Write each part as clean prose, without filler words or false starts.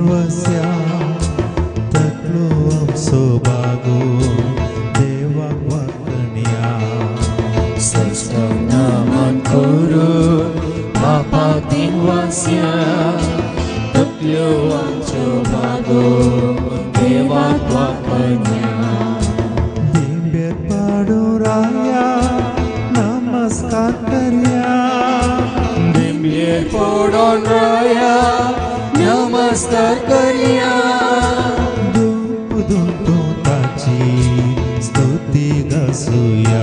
वस्या तकलो आमचो बागो देवाक वाकण्या सजनामन करून बापाक दिनवास्या तकल्यो आमच्यो बागो देवाक वाकण्या दिंबेर पाडून राया नमस्कार करया दिंबेर पडून राया नमस्कार करया धूप धुंतो ताची स्तुती गासूया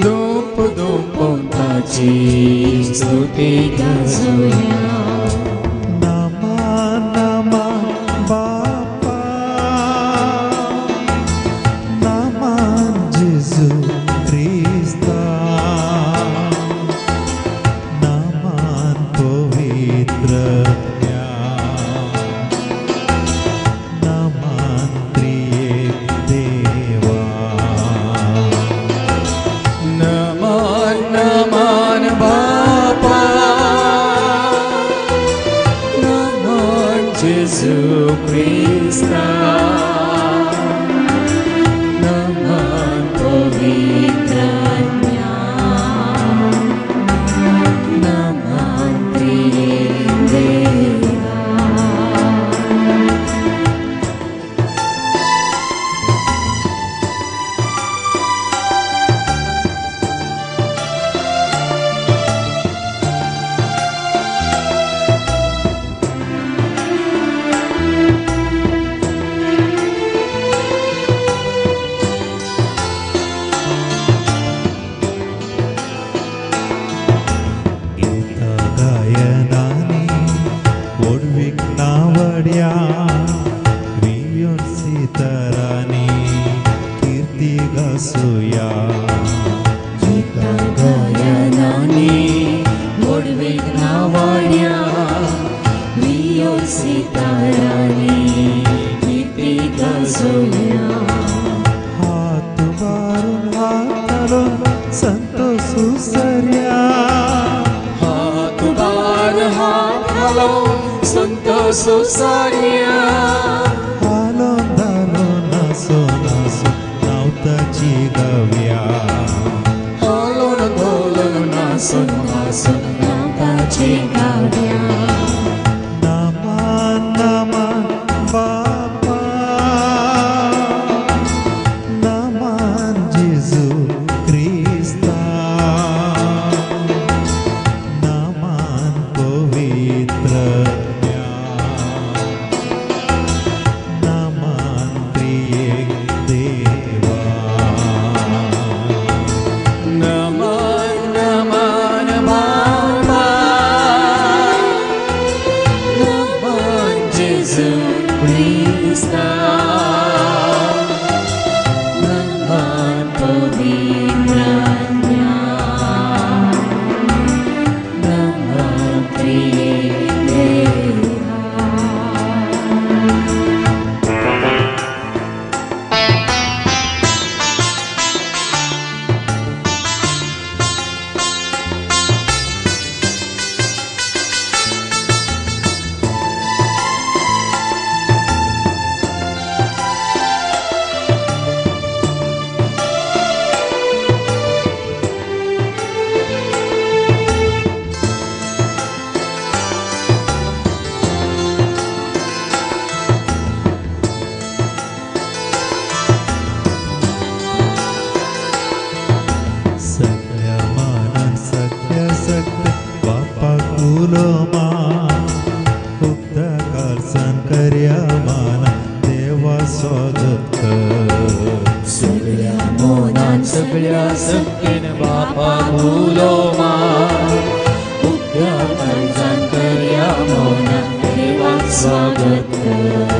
धूप धुंपून ताची स्तुती गाजूया नमन नमन बापा नमन जेजू क्रिस्ता नमन पवित्र नमन त्रिएक देवा नमन नमन बापा नमन जेजू क्रिस्ता नमन पवित्र नमन त्रिएक देवा गायनानी ओडवीक नावड्या वियोन सितारानी कीर्ती गासूया गायनानी ओडवीक नावाड्या वियो सितारानी कीर्ती गाजूया हात वारून हाताळून संतोष सुसर्या हात बार हात घालून संतोष साऱ्या हालोन धालोन नासो नासो नावताची गाव्या हालून धोलून नासून नासून नाताची गाव्या नमन नमन बापा नमन जेजू क्रिस्ता नमन पवित्र नमन त्रिएक देवा नमन नमन बापा नमन जेजू क्रिस्ता नमन पवित्र नमन त्रिएक देवा सगळ्या मानान सगळ्या सगळ्या बापाक उलोमा उक्ता कारसान करया माना देवा स्वागत कर सगळ्या मोनान सगळ्या सत्तेन बापा भुलो मा उक्त्या काळजान करया मोनान देवाक स्वागत कर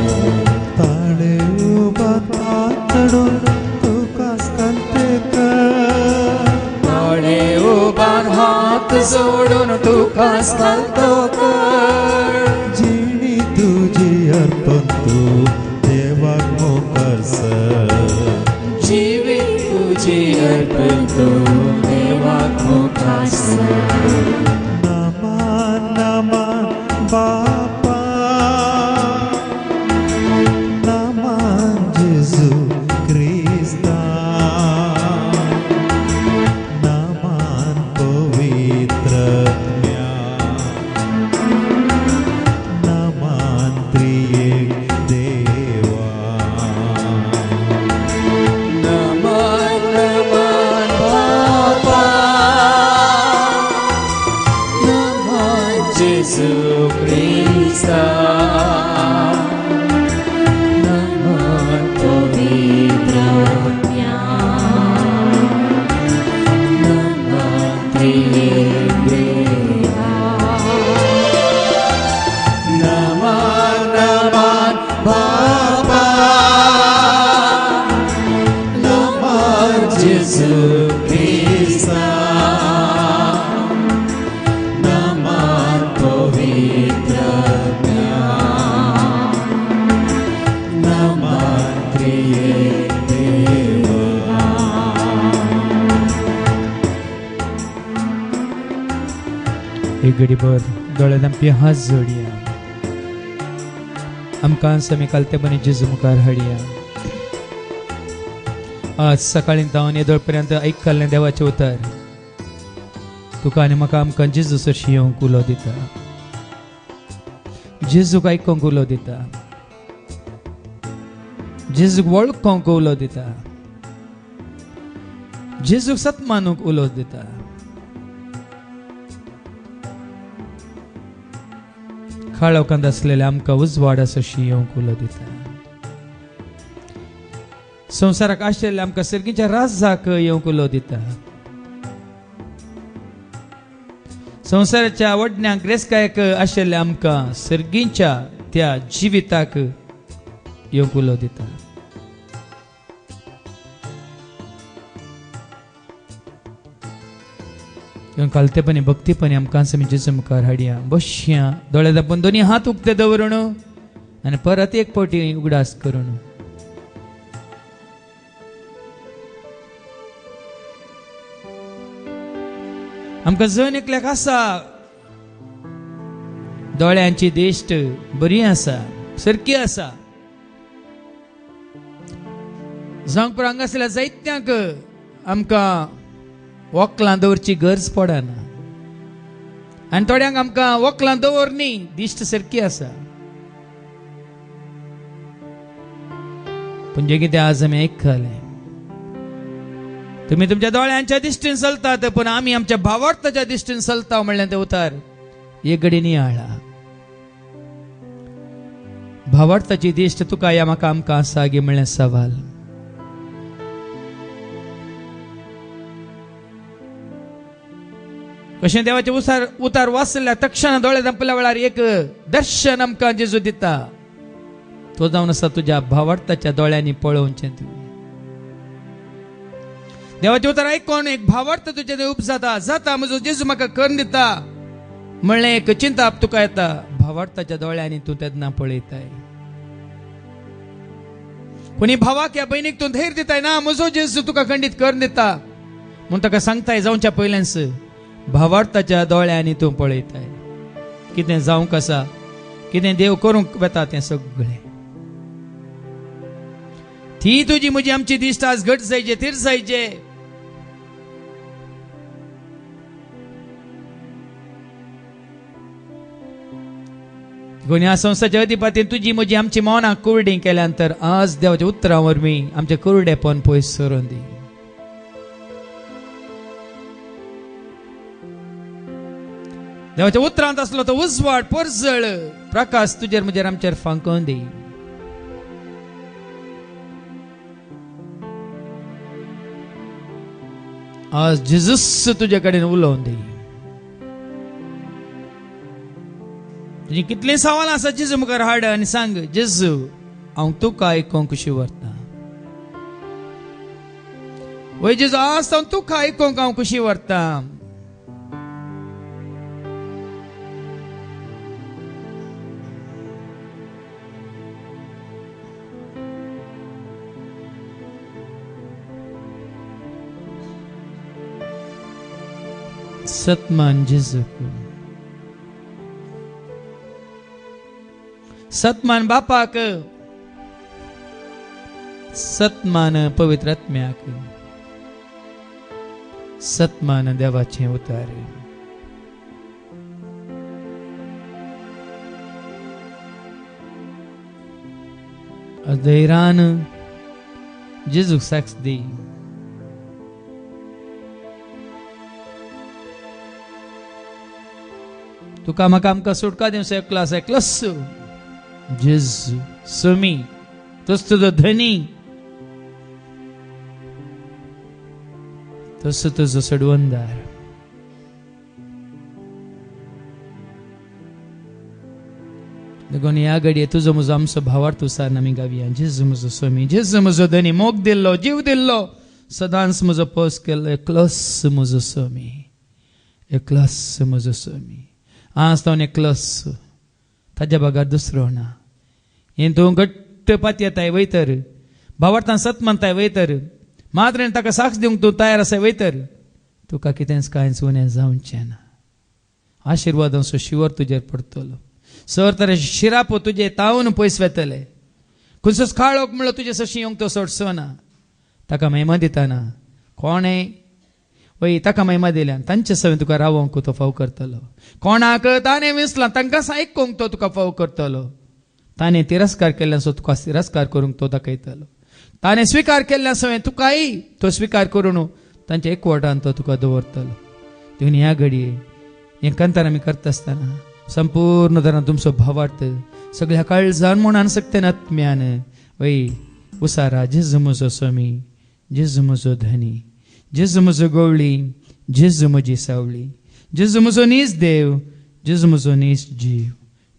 ताळे उबात हात चढून तुकास कांते कर ताळे उबान हात जोडून तुकास घालतो कर जिणी तुझी अर्पण तू देवाक मोकरसर जीवित तुझी अर्पण तू देवाक मोकासर नमन नमन बापा त्रिएक देवा नमन नमन बापा नमन जेसु ख्रिस्ता नमन पवित्र नमन त्रिएक देवा नमन नमन बापा नमन जेसु ख्रिस्ता नमन पवित्र नमन त्रिएक देवा एक घडीभर दोळ्यांत आमची हात जोडया आमकां समी कालतेपणी जेजू मुखार हाडया आज सकाळी जावन येदोळ पर्यंत आयकल्लें देवाचें उतर तुका आनी म्हाका आमकां जेजू सरशी येवंक उलो दिता जेजूक आयकोंक उलो दिता जेजूक वळखोंक उलो दिता जेजूक सतमानूक उलो दिता काळोखांत आसलेल्या आमकां उजवाड सरशी येवंक उलो दिता संवसाराक आशिल्ल्या आमकां सर्गीच्या राजाक येवंक उलो दिता संवसाराच्या वडण्यांक रेस्कायक आशिल्ल्या आमकां सर्गीच्या त्या जिविताक येवंक उलो दिता कालतेपणी भक्तीपणी आमकां समी जेजू मुखार हाडया बसया दोळे धांपून दोनी हात उक्ते दवरून आनी परत एक फावटी उगडास करून आमकां जण एकल्याक आसा दोळ्यांची दिश्ट बरी आसा सारकी आसा जावंक पुरो हांगा आसलेल्या जायत्यांक आमकां वखलां दवरची गरज पडना आनी थोड्यांक आमकां वखलां दवरनी दिश्ट सारकी आसा पूण जें कितें आज आमी आयकलें तुम्ही तुमच्या दोळ्यांच्या दिश्टीन चलतात पण आमी आमच्या भावार्थाच्या दिश्टीन चलता म्हणलें तें उतार एक घडी नियाळा भावार्थाची दिश्ट तुका या म्हाका आमकां आसा गे म्हणलें सवाल कशें देवाचे उतार वाचल्या तक्षण दोळे धांपल्या वेळार एक दर्शन आमकां जेजू दिता तो जावन आसा तुज्या भावार्थाच्या दोळ्यांनी पळोवचें तूं देवाचे उतर आयकोन एक भावार्थ तुजे उप जाता म्हजो जेजू म्हाका करून दिता म्हणलें एक चिंता तुका येता भावार्थाच्या दोळ्यांनी तूं तेन्ना पळयताय कोणी भावाक या भयणीक तूं धैर्य दिताय ना म्हजो जेजू तुका खंडीत करून दिता म्हूण ताका सांगताय जावच्या पयल्याच भावार्थाच्या दोळ्यांनी तूं पळयताय कितें जावंक आसा कितें देव करूंक वेता तें सगळें ती तुजी म्हजी आमची दिश्ट आज घट जायचे तीर जायचे ह्या संस्थाच्या अधिपतीन तुजी म्हजी आमची मौनां कुरडी केल्यानंतर आज देवाच्या उतरां वरवीं आमचे कुरडेपण पयस सरून दी देवाच्या उतरांत असलो तो उजवाड परजळ प्रकाश तुजेर म्हजेर आमचेर फांकोवन दी आज जेजूस तुजे कडेन उलोवन दी तुजी कितली सवाल आसा जेजू मुखार हाड आनी सांग जेजू हांव तुका आयकोंक कशी व्हरता वय जेजू आज हांव तुका आयकोंक हांव कशी व्हरता सतमान जेजूक सतमान बापाक सतमान पवित्र आत्म्याक सतमान देवाचे उतार धैर्यान जेजूक साक्ष दी. तुका म्हाका आमकां सुटका दिवचो एकलोच जेजू समी तोच तुजो धनी, तोच तुजो सडवंदार. देखून ह्या घडये तुजो म्हजो आमचो भावार तुसार आमी गावया. जेजू म्हजो स्वामी, जेजू म्हजो धनी, मोग दिल्लो, जीव दिल्लो, सदांच म्हजो पोस केल्लो एकलोच म्हजो स्वामी, एकलोच म्हजो स्वामी. आज तो एकलोच, ताज्या बागार दुसरो ना. हे तूं घट्ट पातयेताय वयतर, भावार्थान सत म्हणताय वयतर, मात्रेन ताका साक्ष दिवंक तूं तयार आसाय वयतर, तुका कितेंच कांयच उणें जावचें ना. आशिर्वादांचो शिवर तुजेर पडटलो. सर तरेचे शिरापो तुजे तावन पयस वेतले. खंयचोच काळोख म्हणलो तुजे सशी येवंक तो सोडचो ना. ताका महिमा दिताना कोणें वय ताका महिमा दिल्यान तांचे सवय तुका रावोंक तो फाव करतलो. कोणाक ताणें विसलां तांकां आयकोंक तो तुका फाव करतलो. ताणें तिरस्कार केल्ल्यान सो तुका तिरस्कार करूंक तो दाखयतलो. ताणें स्विकार केल्ल्या सवय तुकाय तो स्विकार करून तांच्या एकवटान तो तुका दवरतलो. देखून ह्या घडये हें कंतार आमी करता आसतना संपूर्ण तरान तुमचो भावार्थ सगळ्या काळजान म्हणान सक्तेन आत्म्यान वय उसारा. जेजू म्हजो स्वामी, जेजू म्हजो धनी, जेजू म्हजो गवळी, जेजू म्हजी सावळी, जेजू म्हजो नीज देव, जेजू म्हजो नीज जीव,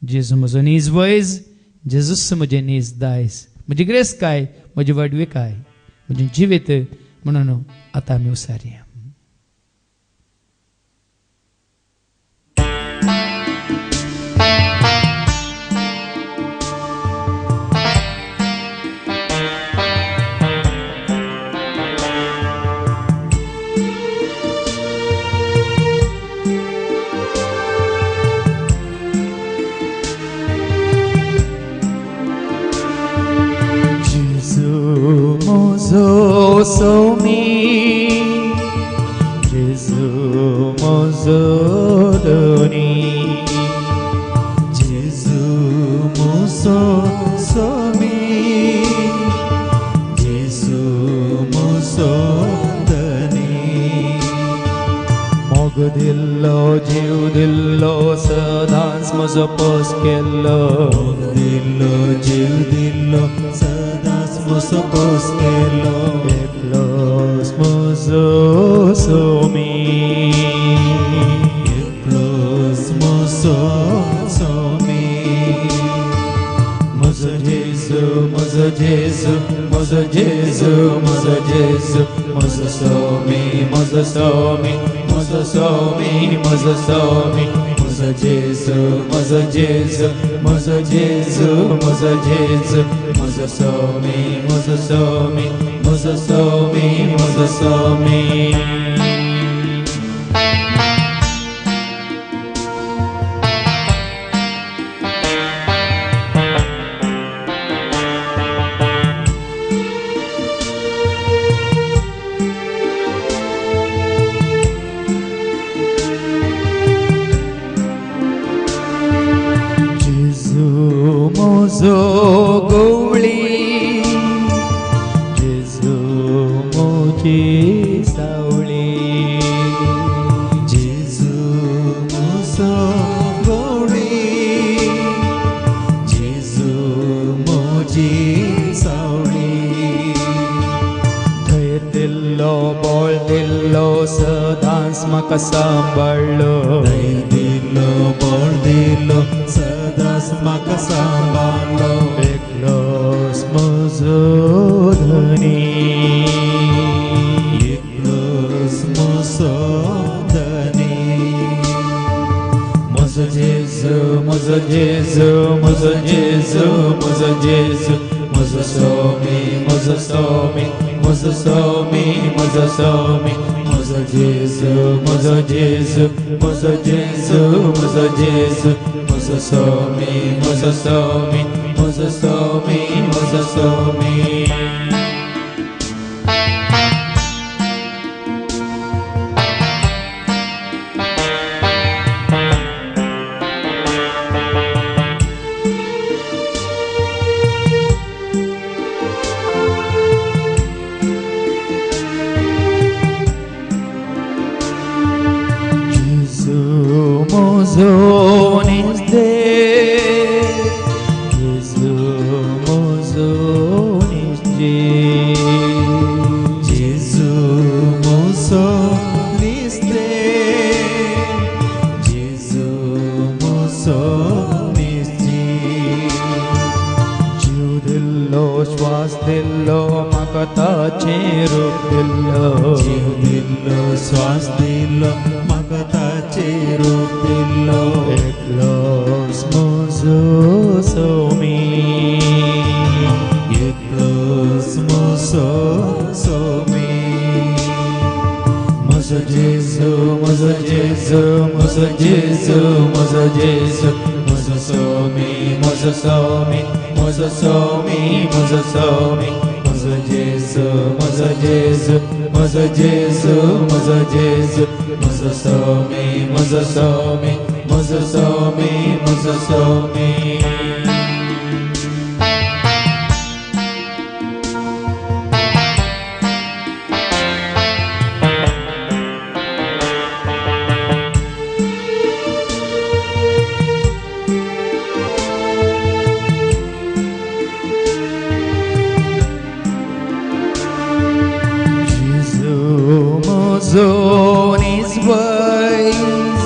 जेजू म्हजो नीज वैज, जेजूस म्हजें नीज दायज, म्हजी ग्रेस काय, म्हजी वडविकाय, म्हजें जिवीत म्हणून आतां आमी उसारया. Mozo somi, Jesu mozo doni, Jesu mozo somi, Jesu mozo doni. Mog dillo, jiv dillo, sadans mozo pos kello, mog dillo, jiv dillo, mozo poskelo, eklos mozo somi, eklos mozo somi. Mozo Jesu, mozo Jesu, mozo Jesu, mozo Jesu, mozo somi, mozo somi, mozo somi, mozo somi. Mozo Jesu, mozo Jesu, mozo Jesu, mozo Jesu, mozo somi, mozo somi, mozo somi, mozo somi. Mozo gowli, Jesu moji sauli, Jesu mozo gowli, Jesu moji sauli. Dhair dillo, bol dillo, sadans maka samballo, dhair dillo, bol dillo, maka sambalo, eklos mozo dhani, eklos mozo dhani. Mozo Jesu, mozo Jesu, mozo Jesu, mozo Jesu, mozo somi, mozo somi, mozo somi, mozo somi. Mozo Jesu, mozo Jesu, mozo Jesu, mozo Jesu, mozo somi, mozo somi, mozo somi, mozo somi. श्वास दिल्लो म्हाका ताचें रूप दिल्लो जीव दिल्लो श्वास दिल्लो म्हाका ताचें रूप दिल्लो एकलोच म्हजो सोमी एकलोच म्हजो सोमी म्हजो जेजू म्हजो जेजू म्हजो जेजू म्हजो जेजू म्हजो सोमी म्हजो सोमी म्हजो सोमी म्हजो सोमी म्हजो जेजू म्हजो जेजू म्हजो जेजू म्हजो जेजू म्हजो सोमी म्हजो सोमी म्हजो सोमी म्हजो Somi Zone is wise,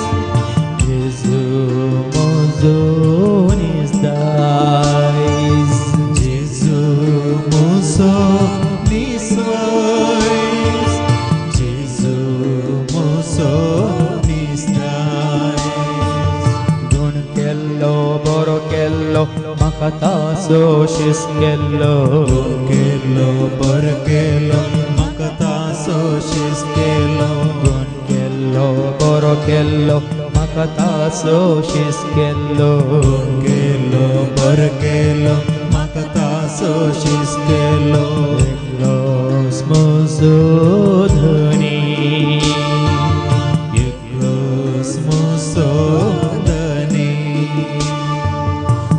Jesus, zone is dies. Jesus, mozone is wise. Jesus, mozone is dies. Gun kello, boro kello, makataso shis kello. Kello, bar kello, makataso shis kello. Gun kello, boro kello, makataso shis kello. Kello, bar kello, makataso shis kello. Eklos mozo dhani. Eklos mozodani.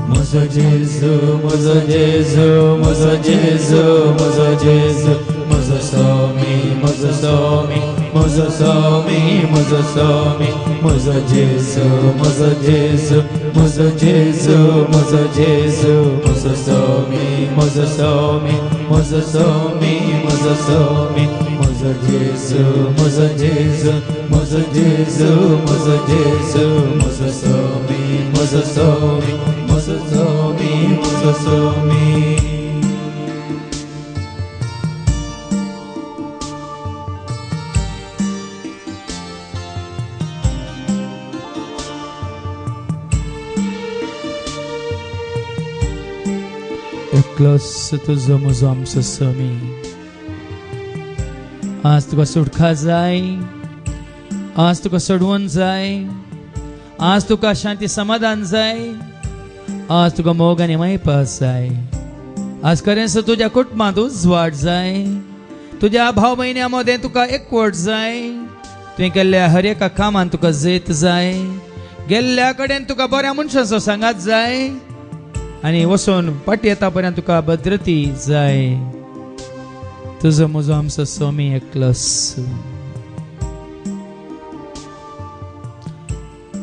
Mozo Jesu, mozo Jesu, mozo Jesu, mozo Jesu, mozo somi, mozo somi, mozo somi, mozo somi, mozo Jesu, mozo Jesu, mozo Jesu, mozo Jesu, mozo somi, mozo somi, mozo somi, mozo somi, mozo Jesu, mozo Jesu, mozo Jesu, mozo Jesu, mozo somi, mozo somi, mozo somi, mozo somi. Eklos tuzo muzo amso somi. आज तुका सुटका जाय, आज तुका सोडवून जाय, आज तुका शांती समाधान जाय, आज तुका मोग आनी मायपास जाय. आज खरेंच तुज्या कुटुंबांत उजवाड जाय, तुज्या भाव भयण्यां मदें तुका एकवट जाय. तुवें केल्ल्या हर एका कामान तुका जैत जाय, गेल्ल्या कडेन तुका बऱ्या मनशाचो सांगात जाय आनी वचून फाटी येता पर्यंत तुका भद्रती जाय. तुजो म्हजो आमचो सोमी एकलोस.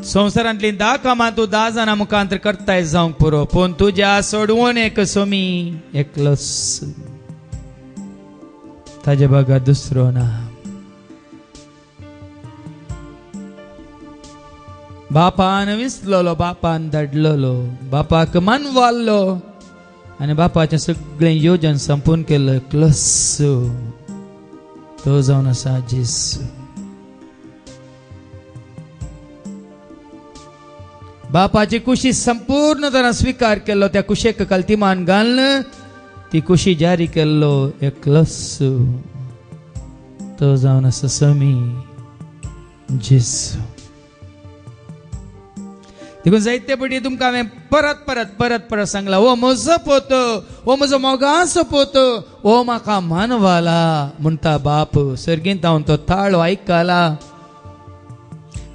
संवसारांतली 10 कामां तूं 10 जाणां मुखांतर करताय जावंक पुरो, पूण तुज्या सोडवून एक सोमी एकलोस. ताजे बागा दुसरो ना. बापान विसरलो, बापान धाडलो, बापाक मानवाल्लो आनी बापाचें सगळें योजन संपूर्ण केलं. एकलोस तो जावन आसा जेसू. बापाची कुशी संपूर्ण तरां स्वीकार केलो, त्या कुशेक कल्तिमान घालन ती कुशी जारी केल्लो. एकलोस तो जावन आसा सोमी जेसू. देखून जायते पटी तुमकां हांवें परत परत परत परत सांगला, ओ म्हजो पोत, ओ म्हजो मोगाचो पोत, ओ म्हाका मानवाला म्हणटा बाप. सर्गींत हांव तो ताळो आयकला.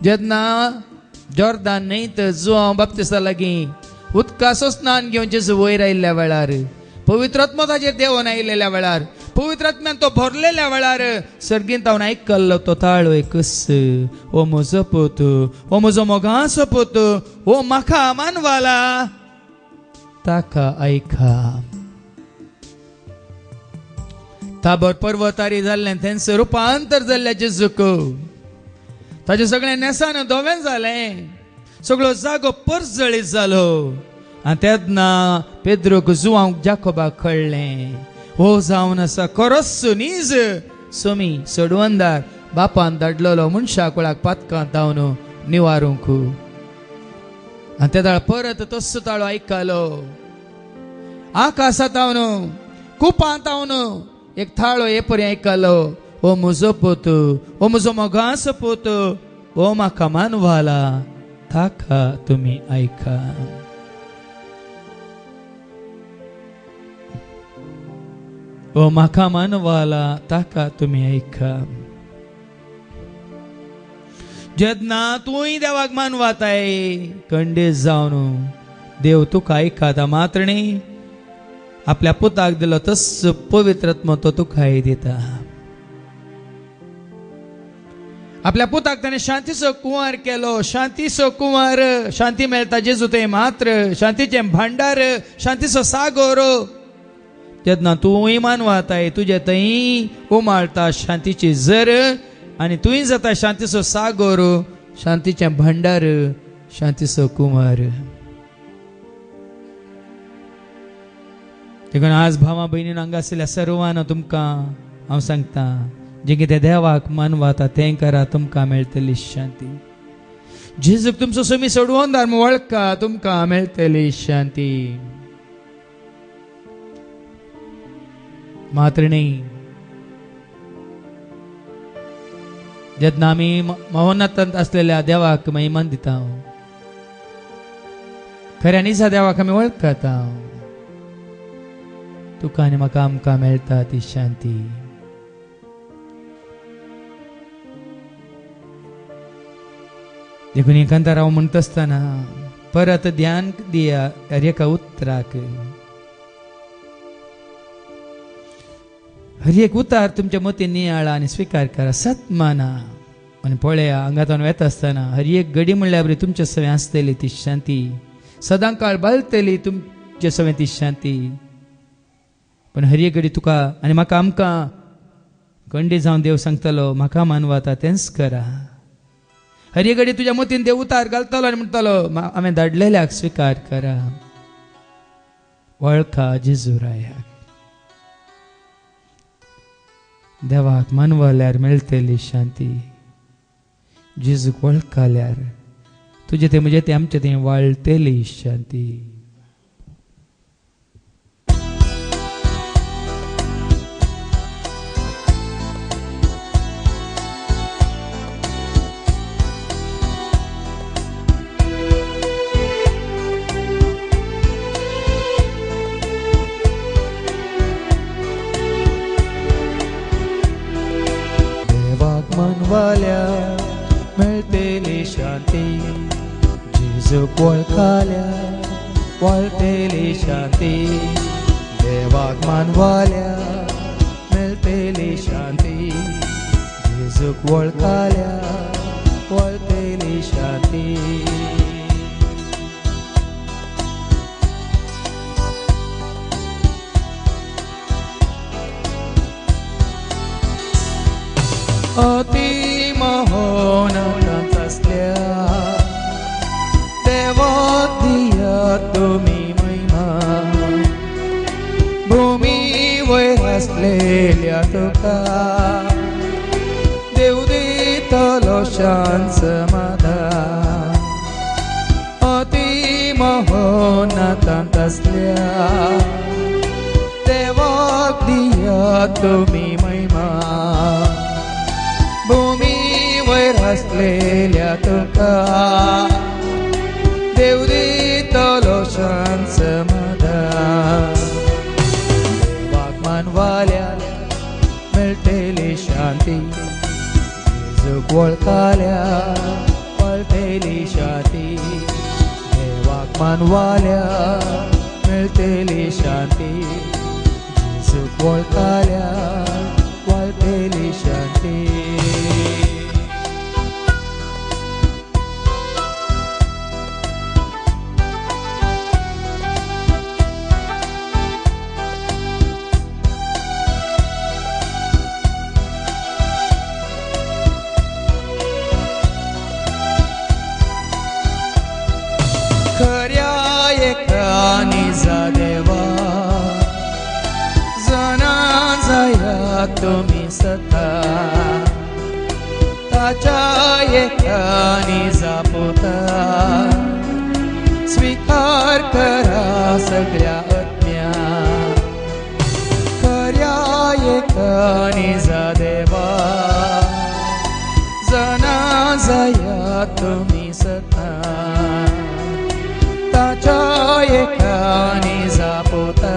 जेन्ना जॉर्दान न्हंयत जुआंव बाप्तिस्ता लागीं उदकाचो स्नान घेवन जेजू वयर आयिल्ल्या वेळार, पवित्र आत्मा ताचेर देंवन आयिल्ल्या वेळार, पवित्र आत्म्यान तो भरलेल्या वेळार सर्गींत हांव आयकल्लो तो ताळो एकस. ओ म्हजो पोत, ओ म्हजो मोगाचो पोत, ओ म्हाका मानवाला ताका आयका. ताबोर पर्वतारी जाल्लें थंयसर रुपांतर जाल्ल्या जेजूक ताजें सगळें नेसान धोवें जालें, सगळो जागो परजळीत जालो आनी तेन्ना पेद्रोक जुवांक जाकोबाक कळ्ळें हो जावन आसा खरोच नीज सोमी सोडवंदार बापान धाडलेलो मनशा कुळाक पातकां धांवन निवारूंक. आनी ते दाळ परत तस्सो ताळो आयकलो. आकाशांत हांवन कुपांत हांवन एक थाळो हे परी आयकलो. ओ म्हजो पोत, ओ म्हजो मोगाचो पोत, ओ म्हाका मानवाला, ताका तुमी आयका. ओ म्हाका मानवाला, ताका तुमी आयका. जेन्ना तूंय देवाक मानवाताय खंडीत जावन देव तुका आयकाता. मात्र न्ही आपल्या पुताक दिलो तस पवित्रत्म तो तुकाय दिता. आपल्या पुताक ताणें शांतीचो कुंवार केलो. शांतीचो कुंवार, शांती मेळटा जेजू थंय मात्र, शांतीचें भांडार, शांतीचो सागर. जेन्ना तूंय मानवाताय तुजे थंय उमाळटा शांतीची झर आनी तुंय जाता शांतीचो सागर, शांतीचें भांडार, शांतीचो कुंवार. देखून आज भावा भयणीन हांगा आशिल्ल्या सर्वांना तुमकां हांव सांगता, जे कितें देवाक मानवाता तें करा, तुमकां मेळटली शांती. जेजूक तुमचो सोमी सोडवंदार वळखा, तुमकां मेळटली शांती. मात्र न्ही जेन्ना आमी महोन्नतांत आसलेल्या देवाक महिमान दिता, खऱ्या निजा देवाक आमी वळखता, तुका आनी म्हाका आमकां मेळटा ती शांती. देखून ही कांतार हांव म्हणटा आसतना परत ध्यान दिया हर एका उतराक. हर एक उतार तुमच्या मतीन नियाळा आनी स्वीकार करा, सत माना आनी पळया. हांगातून वेता आसतना हर एक घडी म्हणल्यार बरी तुमचे सवय आसतली ती शांती, सदां काळ बाळटली तुमचे सवय ती शांती. पण हर एक घडी तुका आनी म्हाका आमकां खंडीत जावन देव सांगतलो, म्हाका मानवाता तेंच करा. हर एक घडी तुज्या मतीन देव उतार घालतलो आनी म्हणटलो, हांवें धाडलेल्याक स्वीकार करा, वळखा जेजू रायाक. देवाक मानवाल्यार मेळटली शांती. जेजूक वळखल्यार तुजे ते म्हजे ते आमचे ते वाळटली शांती. मानवाल्या मेळटली शांती. जेजूक वळखल्या वाळटली शांती. देवाक मानवाल्या मेळटली शांती. जेजूक वळखल्या वाळटली शांती. अति महोन्नत असल्या देवाक दिया तुमी महिमा. भूमी वयर असलेल्या तुका देव दितलो शांत समाधान. अति महोन्नत असल्या देवाक दिया तुमी महिमा. भूमी वयर असलेल्या तुका देव दितलो शांत समाधान. देवाक मानवाल्या मेळटली शांती. जेजूक वळखल्या वाळटली शांती. देवाक मानवाल्या मेळटली शांती. जेजूक वळखल्या वाळटली शांती. खऱ्या एका तुम्ही सता ताच्या एकाने जापोता स्वीकार करा सगळ्या आज्ञा खऱ्या एकाने जा देवा जना जया तुम्ही सता ताच्या एकाने जापोता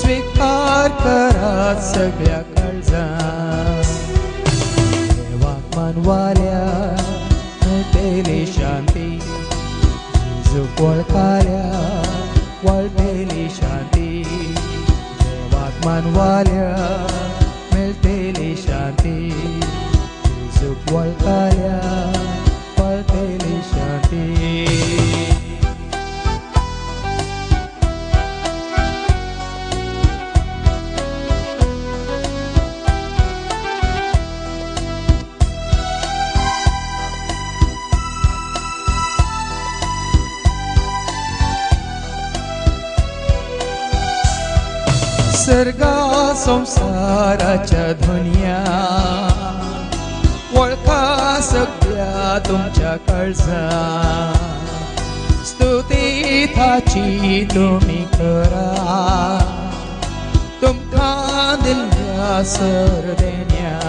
स्वीकार करा सगळ्या काळजा देवाक मानवाल्या मेळटली शांती जेजूक वळखाल्या वळटली शांती देवाक मानवाल्या मेळटली शांती जेजूक वळखाल्या वळटली शांती सर्गा संसाराच्या ध्वनिया वळखा सगळ्या तुमच्या काळजा स्तुती थाची तुम्ही करा तुमकां दिल्ल्या सर देण्या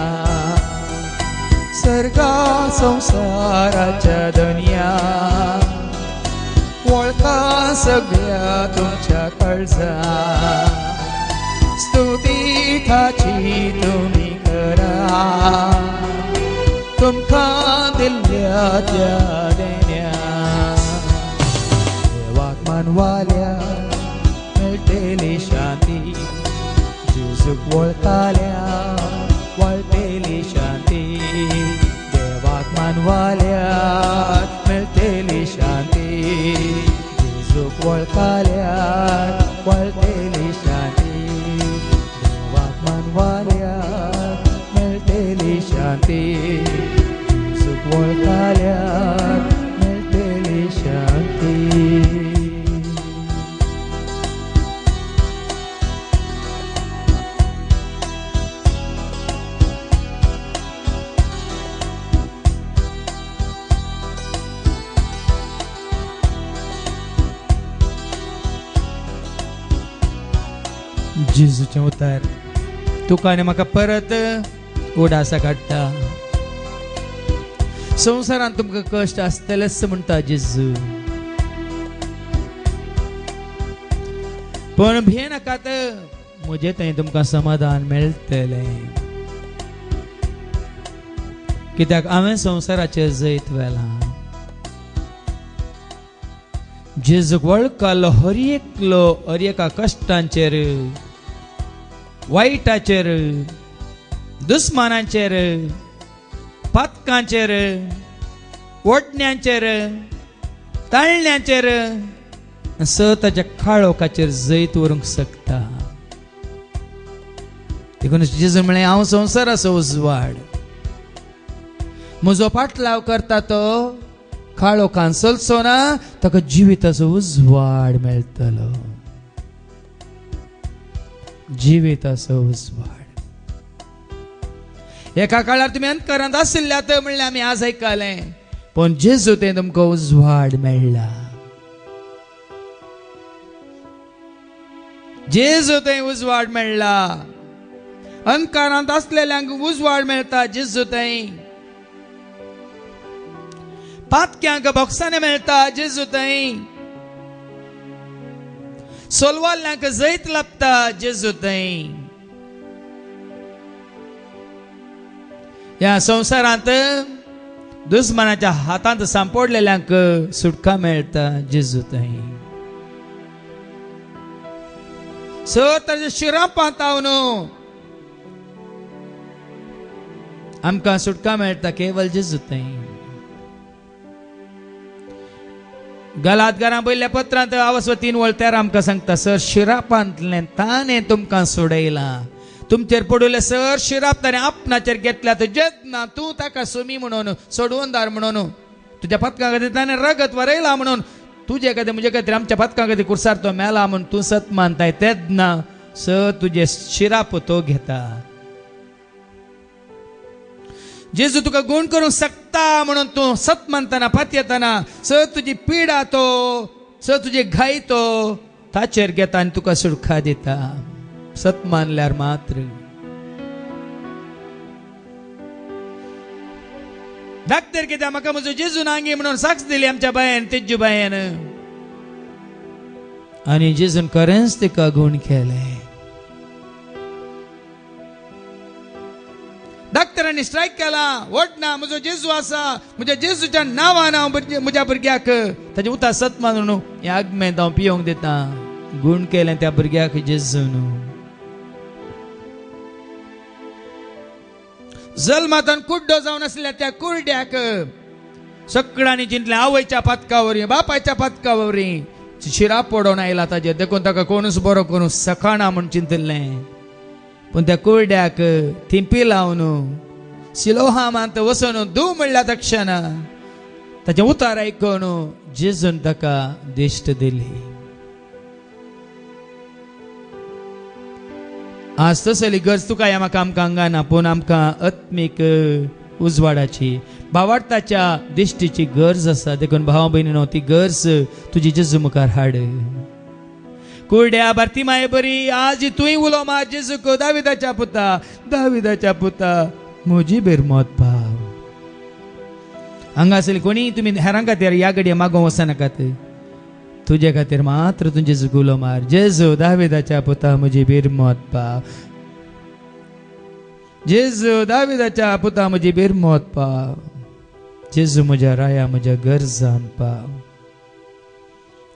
सर्गा संसाराच्या ध्वनिया वळखा सगळ्या तुमच्या काळजा स्तुती थाची तुम्ही करा तुमकां दिल्ल्या त्या देण्या देवाक मानवाल्या मेळटली शांती जेजूक वळखाल्या वळटली शांती देवाक मानवाल्या मेळटली शांती जेजूक वळखाल्या वळटली शांती मानवाल्या मेळटली शांती जेजूक वळखाल्या मेळटली शांती जेजूचे उतार तुका आनी म्हाका परत उडासा काडटा संवसारांत तुमकां कश्ट आसतलेच म्हणटा जेजू पण भिये नाकात म्हजे थंय तुमकां समाधान मेळटलें कित्याक हांवें संवसाराचेर जैत व्हेलां जेजूक वळखलो हर एका कश्टांचेर वायटाचेर दुस्मानांचेर पातकांचेर ओडण्यांचेर ताळण्यांचेर ताच्या काळोखाचेर जैत व्हरूंक शकता देखून जेजू म्हळें हांव संवसाराचो उजवाड म्हजो पाटलाव करता तो काळोखान चलचो ना ताका जिविताचो उजवाड मेळटलो जिविताचो उजवाड एका काळार तुमी अंतकरांत आशिल्ल्यात म्हणलें आमी आज आयकलें पण जेजू ते तुमकां उजवाड मेळ्ळा जेजू ते उजवाड मेळ्ळा अंतकारांत आसलेल्यांक उजवाड मेळटा जेजू थंय पातक्यांक बोक्सांनी मेळटा जेजू थंय सोलवाल्ल्यांक जैत लाभता जेजू थंय ह्या संवसारांत दुस्मानाच्या हातांत सांपडलेल्यांक सुटका मेळटा जेजू थंय ताच्या शिरा पातावन आमकां सुटका मेळटा केवळ जेजू थंय गलातकारां पयल्या पत्रांत आवस्व 3:13 आमकां सांगता सर शिरापांतलें ताणें तुमकां सोडयलां तुमचेर पडूले सर शिराप ताणें आपणाचेर घेतल्यात जेन्ना तूं ताका सुमी म्हणून सोडवून दार म्हणून तुज्या पथकां खातीर ताणें रगत वरयलां म्हणून तुजे खातीर म्हजे खातीर आमच्या पथकां खातीर कुर्सार तो मेला म्हणून तूं सत मानताय तेन्ना स तुझे शिराप तो घेता. जेजू तुका गुण करूंक शकता म्हणून तू सत म्हणताना पात येताना स तुजी पिडा तो स तुजे घाई तो ताचेर घेता आनी तुका सुडखा दिता. सत मानल्यार मात्र धाकटेर कित्या म्हाका म्हजो जेजू नांगी म्हणून साक्ष दिली आमच्या बायन तेजू बायन आनी जेजून खरेंच तिका गुण केले. डॉक्टरांनी स्ट्रायक केला वोट ना म्हजो जेजू आसा म्हज्या जेजूच्या नांवान हांव म्हज्या भुरग्याक ताचे उता सत मानून हे आगमेंत हांव पियोंक दिता. गुण केलें त्या भुरग्याक जेजून. जल्मांतन कुड्डो जावन आसल्या त्या कुरड्याक सगळ्यांनी चिंतलें आवयच्या पातकावरी बापायच्या पातकावरी शिराप पडोवन आयला ताजेर देखून ताका कोणूच बरो करूं सखाणा म्हूण चिंतलें. पूण त्या कुरड्याक थिंपी लावन सिलोहामांत वचून धू म्हणल्या तक्षण ताचें उतार आयकून जेजून ताका दिश्ट दिली. आज तसली गरज तुका ह्या म्हाका आमकां हांगाना पूण आमकां आत्मीक उजवाडाची भावार्थाच्या दिश्टीची गरज आसा. देखून भाव भयणीनो ती गरज तुजी जेजू मुखार हाड. कुरड्या बार्तिमाये बरी आज तुय उलो मार जेजूक दाविदाच्या पुता म्हजी बेरमोत पाव. हांगा आसली कोणी तुमी हेरां खातीर ह्या घडये मागोवंक वचनाकात. तुजे खातीर मात्र तुझे जेजूक उलो मार. जेजू दाविदाच्या पुता म्हजी बेरमोत पाव. जेजू दाविदाच्या पुता म्हजी बेरमोत पाव. जेजू म्हज्या राया म्हज्या गरजान पाव.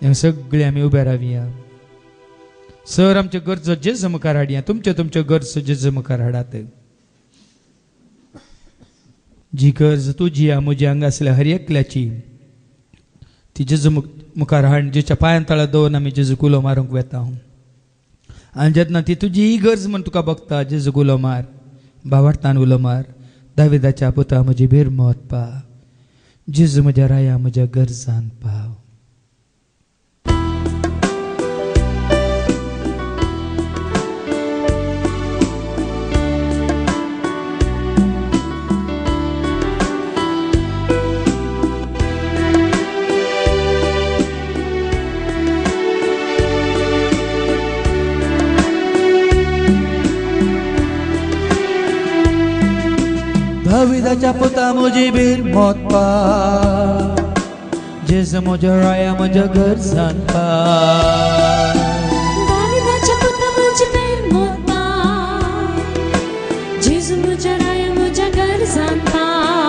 हे सगळे आमी उबे रावया. सर आमच्यो गरजो जेजू मुखार हाडया. तुमच्यो गरजो जेजू मुखार हाडात. जी गरज तुजी म्हजी हांगा आसल्या हर एकल्याची ती जेजू मुखार हाड. जेच्या पांयां तळा दवरून आमी जेजूक उलो मारूंक वेता. आनी जेन्ना ती तुजी ही गरज म्हूण तुका बगता जेजूक उलो मार. भावार्थान उलो मार. दाविदाच्या पुता म्हजी बेरमोत पाव. जेजू म्हज्या राया म्हज्या गरजान पाव. दाविदाच्या पुता म्हजी बेरमोत पाव. जेजू म्हज्या राया म्हज्या गरजान पाव. दाविदाच्या पुता म्हजी बेरमोत पाव. जेजू म्हज्या राया म्हज्या गरजान पाव.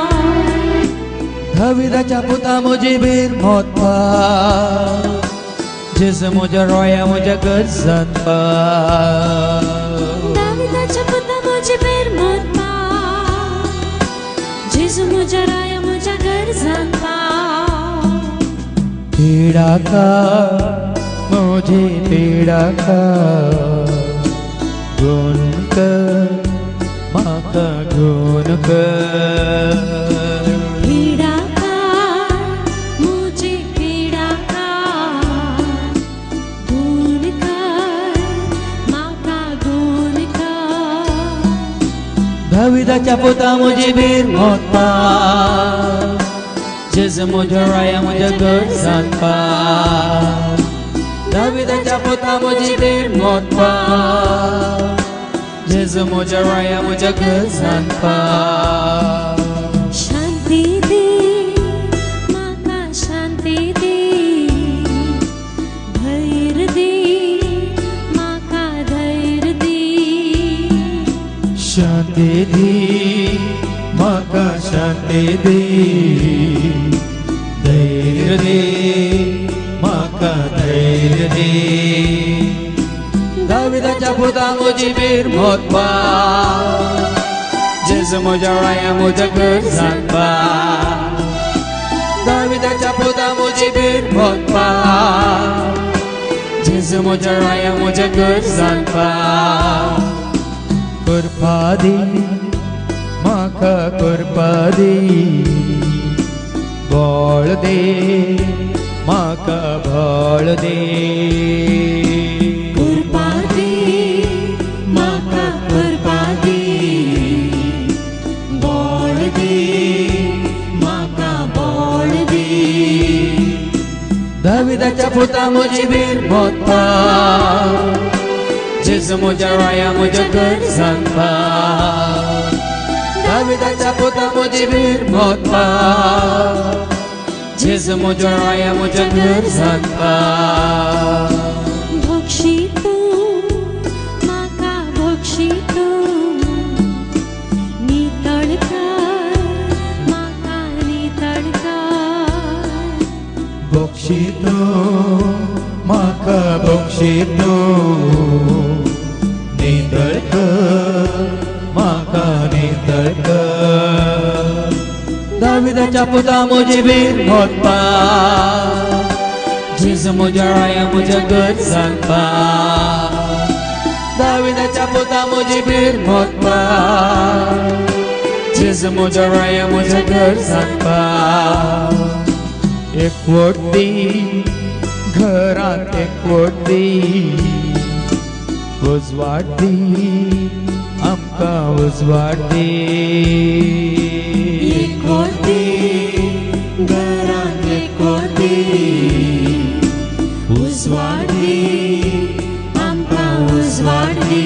दाविदाच्या पुता म्हजी बेरमोत पाव. जेजू म्हज्या राया म्हज्या गरजान पाव. दाविदाच्या पुता म्हजी बेरमोत पाव. जेजू म्हज्या राया म्हज्या गरजान पाव. पीडाका म्हजी पीडाका गुण कर म्हाका गुण कर. म्हजी पीडाका गुण कर म्हाका गुण कर. दाविदाच्या पुता म्हजी बेरमोत पाव. जेजू म्हज्या राया म्हज्या गरजान पाव. दाविदाच्या पुता म्हजी बेरमोत पाव. जेजू म्हज्या राया म्हज्या गरजान पाव. शांती दी म्हाका शांती दी. धैर्य दी म्हाका धैर्य दी. शांती दी म्हाका शांती दी. धैर्य दे म्हाका धैर्य दे. दाविदाच्या पुता म्हजी बेरमोत पाव. जेजू म्हज्या राया म्हज्या गरजान पाव. दाविदाच्या पुता म्हजी बेरमोत पाव. जेजू म्हज्या राया म्हज्या गरजान पाव. कृपा दी म्हाका कृपा दी. बळ दे म्हाका बळ दे. कृपा दी पुता म्हजी वीर मोता जेजू म्हज्या राया म्हज्या गरजांक पाव दाविदाच्या पुता म्हजी वीर मोता जेजू म्हज्या राया म्हज्या गरजांक पाव भक्षी तूं म्हाका भक्षी तूं नितळ कर म्हाका नितळ कर बक्षितो म्हाका बक्षितो नितळ कर म्हाका नितळ कर दाविदाच्या पुता म्हजी वीर मोता जेजू म्हज्या राया म्हज्या गरजांक पाव दाविदाच्या पुता म्हजी वीर मोता जेजू म्हज्या राया म्हज्या गरजांक पाव एकवटी घरांत एकवटी उजवाडी आमकां उजवाडी एकवटी घरांत एकवटी उजवाडी आमकां उजवाडी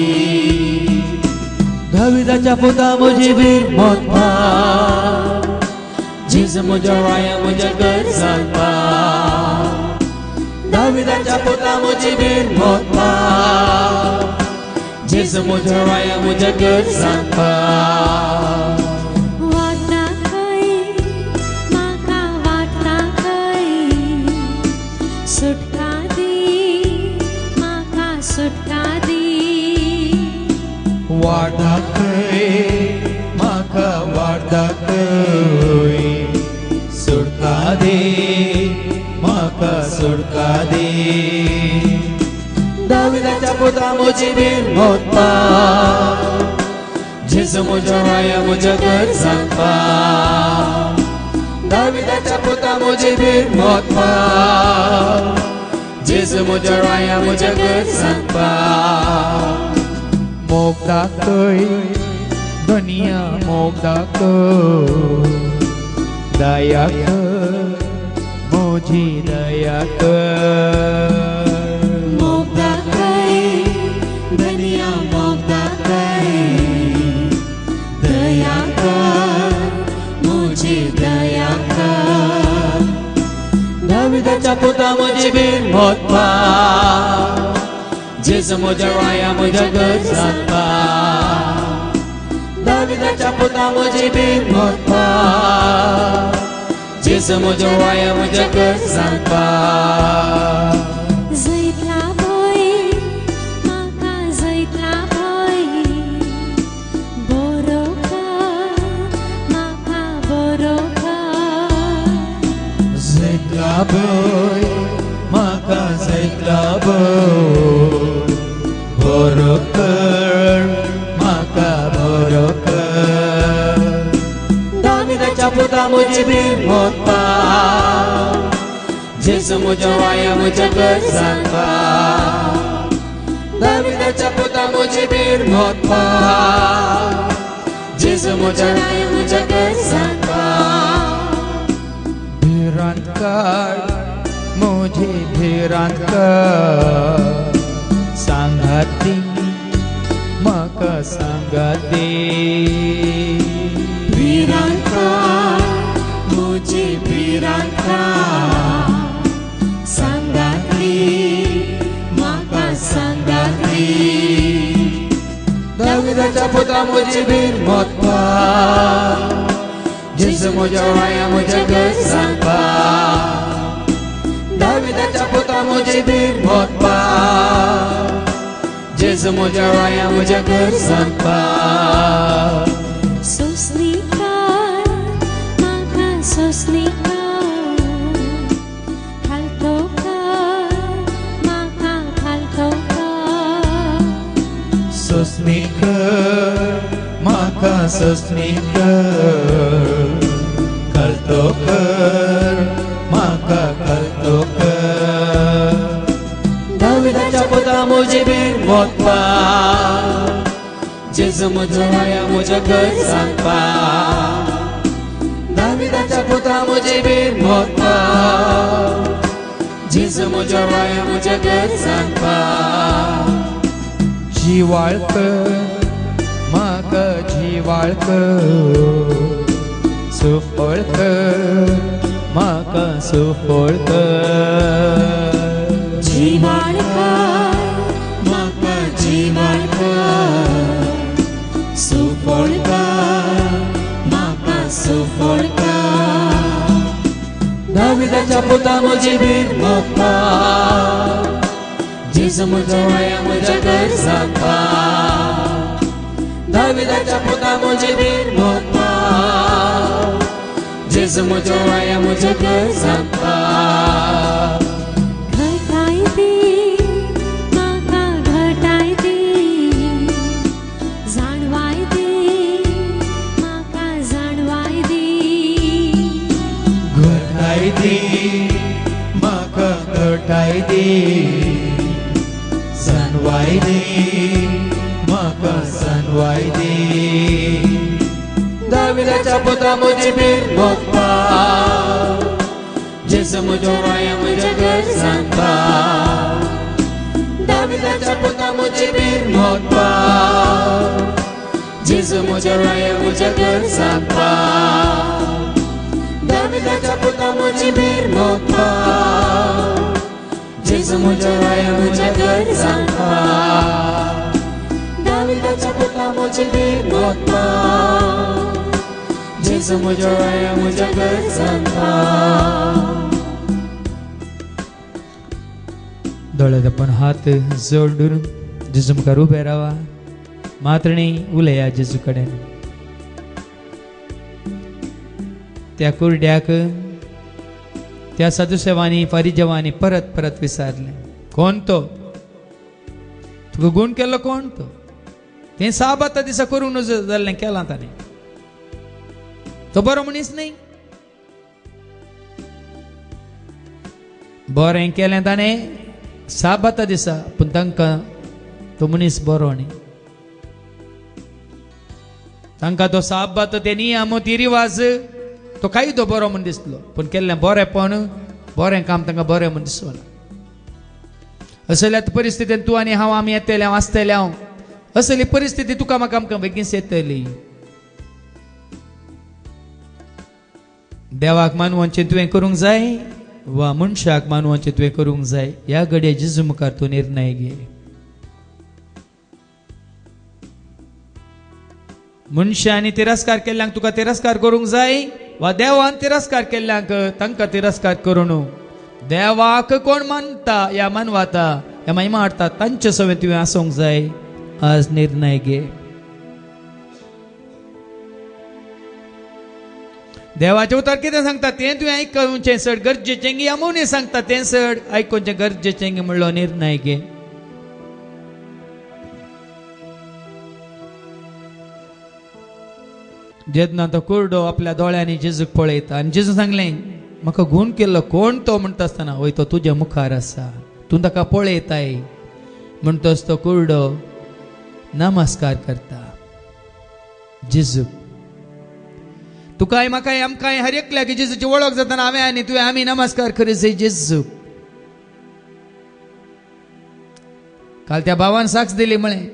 दाविदाच्या पुता म्हजी वीर मोता जेजू म्हज्या राया म्हज्या गरजांक पाव दाविदाच्या पुता म्हजी वीर मोता जेजू म्हज्या राया म्हज्या गरजांक पाव वाटा खंय म्हाका वाटा खंय सुटका दी म्हाका सुटका दी वाडा खंय म्हाका वाडा खंय सुटका दे म्हाका सुटका दे दाविदाच्या पुता म्हजी वीर मोता जेजू म्हज्या राया म्हज्या गरजांक पाव दाविदाच्या पुता म्हजी वीर मोता जेजू म्हज्या राया म्हज्या गरजांक पाव मोग दाखय दुनिया मोग दाखय दया कर म्हजी दया कर मोग दाखय दुनिया मोग दाखय दया कर मुझे दया कर दाविदाच्या पुता म्हजी वीर मोता जेजू म्हज्या राया म्हज्या गरजांक पाव दाविदाच्या पुता म्हजी वीर मोता जेजू म्हज्या राया म्हज्या गरजांक पाव जैतला भय म्हाका जैतला भय बरो कर म्हाका बरो कर जैतला भय म्हाका जैतला भय बरो कर म्हाका बरो कर दाविदाच्या पुता म्हजी वीर मोता जेजू म्हज्या राया म्हज्या गरजांक पाव दाविदाच्या पुता म्हजी वीर मोता जेजू म्हज्या राया म्हज्या गरजांक पाव भिरांत काड म्हजी भिरांत काड सांगाती म्हाका सांगाती भिरांका मुझे भिरांका सांगातली म्हाका सांगातली दाविदाच्या पुता म्हजी वीर मोता जेजू म्हज्या राया म्हज्या गरजांक पाव दाविदाच्या पुता म्हजी वीर मोता जेजू म्हज्या राया म्हज्या गरजांक पाव सोसनी कर म्हाका सोसनी कर खालतो कर म्हाका खालतो कर सोसनी कर म्हाका सोसनी कर कळतो कर म्हाका कळतो कर दाविदाच्या पुता म्हजी वीर मोता जेजू म्हज्या राया म्हज्या गरजांक पाव दाविदाच्या पुता म्हजी वीर मोता जेजू म्हज्या वाया म्हज्या गरजांक पाव. जिवाळ कर म्हाका जिवाळ कर, सुफळ कर म्हाका सुफळ कर. जिवाळ कर म्हाका जिवाळ कर, सुफळ कर म्हाका सुफळ कर. दाविदाच्या पुता म्हजी भीड मोगता, जेजू म्हज्या वाया म्हज्या गरजांक पाव. दाविदाच्या पुता म्हजी भीड मोगता, जेजू म्हज्या वाया म्हज्या गरजांक पाव. घटाय दी म्हाका घटाय दी, जाणवाय दी म्हाका जाणवाय दी. घटाय दी म्हाका घटाय दी, जाणवाय दी म्हाका जाणवाय दी. दाविदाच्या पुता म्हजी भीड मोगता, जेजू म्हज्या वाया म्हज्या गरजांक पाव. दाविदाच्या पुता म्हजी भीड मोगता, जेजू म्हज्या वाया म्हज्या गरजांक पाव. दाविदाच्या पुता म्हजी भीड मोगता, जेजू म्हज्या वाया म्हज्या गरजांक पाव. दाविदाच्या पुता म्हजी भीड मोगता, जेजू म्हज्या वाया म्हज्या गरजांक पाव. दोळ्यात आपण हात जोडून जेजू मुखार उबे रावा. मात्रणी उलया जेजू कडेन. त्या कुरड्याक त्या सदुसेवांनी परिजवांनी परत परत विचारले, कोण तो? तुका गुण केलो कोण तो? ते साबाता दिसा करूंक नजो जाल्लें केलां ताणें. तो बरो मनीस न्ही? बरें केलें ताणें साबाता दिसा, पूण तांकां तो मनीस बरो न्ही. तांकां तो साबात ते नियम ती रिवाज तो काही तो बरो म्हूण दिसलो, पूण केल्लें बरेंपण बरें काम तांकां बरें म्हूण दिसना. असल्या परिस्थितीन तूं आनी हांव आमी येतले आसतले हांव, असली परिस्थिती तुका म्हाका आमकां बेगीन येतली. देवाक मानवांचें तुवें करूंक जाय वा मनशाक मानवांचें तुवें करूंक जाय, ह्या घडये जेजू मुखार तूं निर्णय घे. मनशांनी तिरस्कार केल्ल्यांक तुका तिरस्कार करूंक जाय वा देवान तिरस्कार केल्ल्यांक तांकां तिरस्कार करून देवाक कोण मानता या मानवाता या महिमा हाडटा तांचे सवे तुवें आसूंक जाय. आज निर्णय घे. देवाचें उतर कितें सांगता तें तुवें आयकुचें चड गरजेचें गी, आमोनी सांगता तें चड आयकुचें गरजेचें गी म्हणलो निर्णय घे. जेन्ना तो कुरडो आपल्या दोळ्यांनी जेजूक पळयता आनी जेजू सांगलें म्हाका गुण केल्लो कोण तो म्हणटा आसतना, वय तो तुज्या मुखार आसा, तूं ताका पळयताय म्हणटोच तो कुरडो नमस्कार करता. जेजू तुकाय म्हाकाय आमकांय हर एकल्याक जेजूची वळख जातना हांवें आनी तुवें आमी नमस्कार करीत जेजू. काल त्या भावान साक्ष दिली म्हळें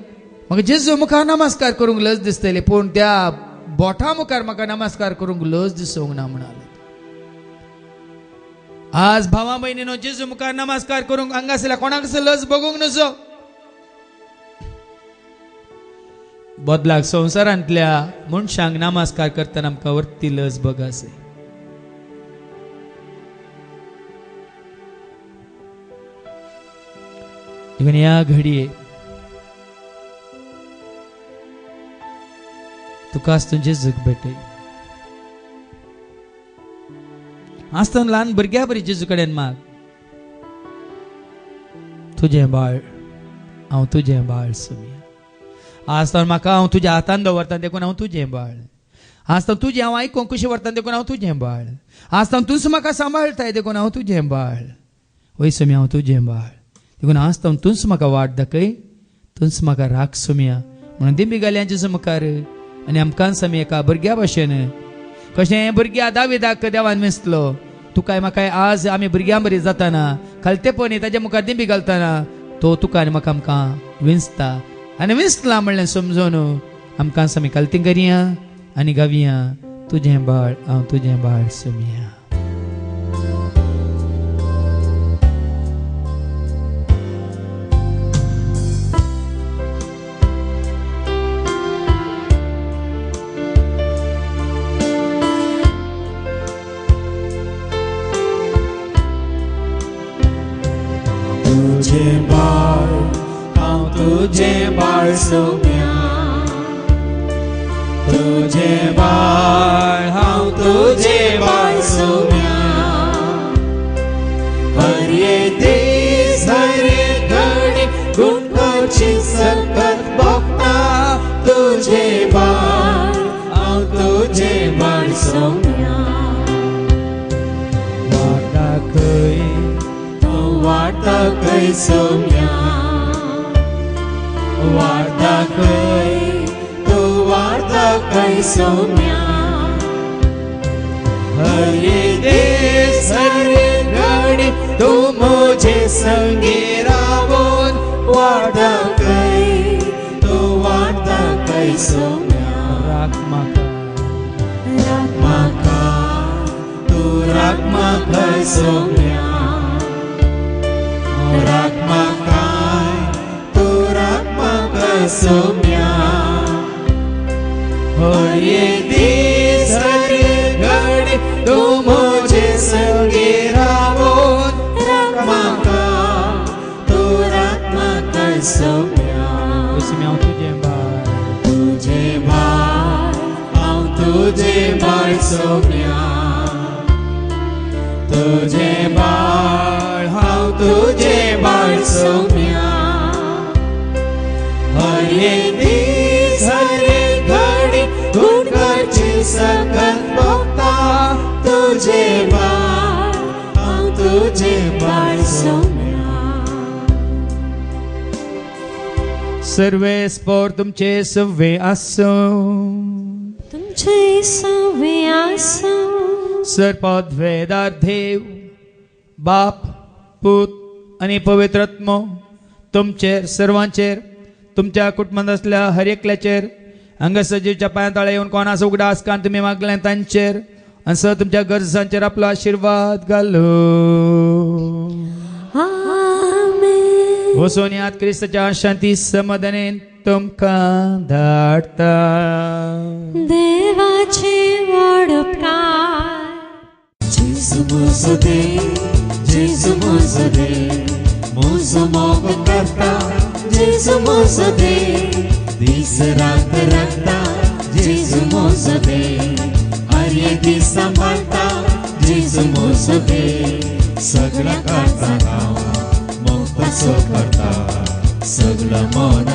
म्हाका जेजू मुखार नमस्कार करूंक लज दिसतली, पूण त्या बोटा मुखार म्हाका नमस्कार करूंक लज दिसूंक ना म्हणाले. आज भावा बहिणीनो जेजू मुखार नमस्कार करूंक हांगासरल्या कोणाक लज बगूंक नजो. बदलाक संवसारांतल्या मनशांक नमस्कार करतना आमकां वरती लज बगासे. ह्या घडये तुका आसतना जेजूक भेटय. आसतना ल्हान भुरग्या बरी जेजू कडेन माग, तुजें बाळ हांव तुजें बाळ सुमिया. आसतना म्हाका हांव तुज्या हातान दवरता देखून हांव तुजें बाळ. आसतना तुजें हांव आयकूंक कशें व्हरता देखून हांव तुजें बाळ. आसतना तूंच म्हाका सांबाळताय देखून हांव तुजें बाळ. वय सुमिया हांव तुजें बाळ देखून आसतना तूंच म्हाका वाट दाखय, तूंच म्हाका राख सुमिया म्हणून दिमी घाल्या जेजू मुखार. आनी आमकां समी एका भुरग्या भाशेन कशें भुरग्या दाविदाक देवान मेस्तलो तुका म्हाका आज आमी भुरग्यां बरी जाताना खलतेपणी ताच्या मुखार दिंबी घालताना तो तुका आनी म्हाका आमकां विंचता आनी विंचला म्हणलें समजून आमकां आमी कलती करिया आनी गावया तुजें बाळ हांव तुजें बाळ सुमिया. तुझे बाळ हांव तुझे बाळ सोम्या. तुझे बाळ हांव तुझे बाळ सोम्या. हर एक दीस हर एक घडी गुणगोची सकत भोगता. तुझे बाळ हांव तुझे बाळ सोम्या. वाटा खंय वाटा खंय सोम्या. वाटा खंय तू वाटा खंय सोम्या. हर एक दीस हर एक घडी तू मुझे संगी रावून. वाटा खंय तू वाटा खंय सोम्या. राख म्हाका म्हाका तू राख म्हाका सोम्या. राख म्हाका तू राख म्हाका सोम्या. हर एक दीस हर एक घडी तू मुझे संगी रावून. राख म्हाका तू राख म्हाका सोम्या. हांव तुजें बाळ तुझे बाळ हांव तुझे बाळ सोम्या. तुझे बाळ हांव तुझे बाळ सोम्या. हर एक दीस हर एक घडी गुणगोची सकत भोगता. तुझे बाळ हांव तुझे बाळ सोम्या. सर्वे स्पोर तुमचे सव्वे आसो. तुमचे सवे आसो. सर्पद्वेदार देव बाप पूत आणि पवित्र आत्मो तुमचेर सर्वांचेर तुमच्या कुटुंबात असल्या हर एकल्याचेर हांगा सजीवच्या पांया तळे येवन कोणास उगडा आसकान तुमी मागलें तांचेर असं तुमच्या गरजांचेर आपलो आशीर्वाद घालो. आमेन. वचून यात क्रिस्ताच्या शांती समाधानेन तुमकां धाडटा. देवाचे व्हड उपकार. जेजू म्हजो देव जेजू म्हजो देव म्हजो मोग करता. जेजू म्हजो देव दीस रात राखता. जेजू म्हजो देव हर एक दीस सांबाळटा. जेजू म्हजो देव सगळ्या काळजाक हांव मोग कसो करता. सगळं मन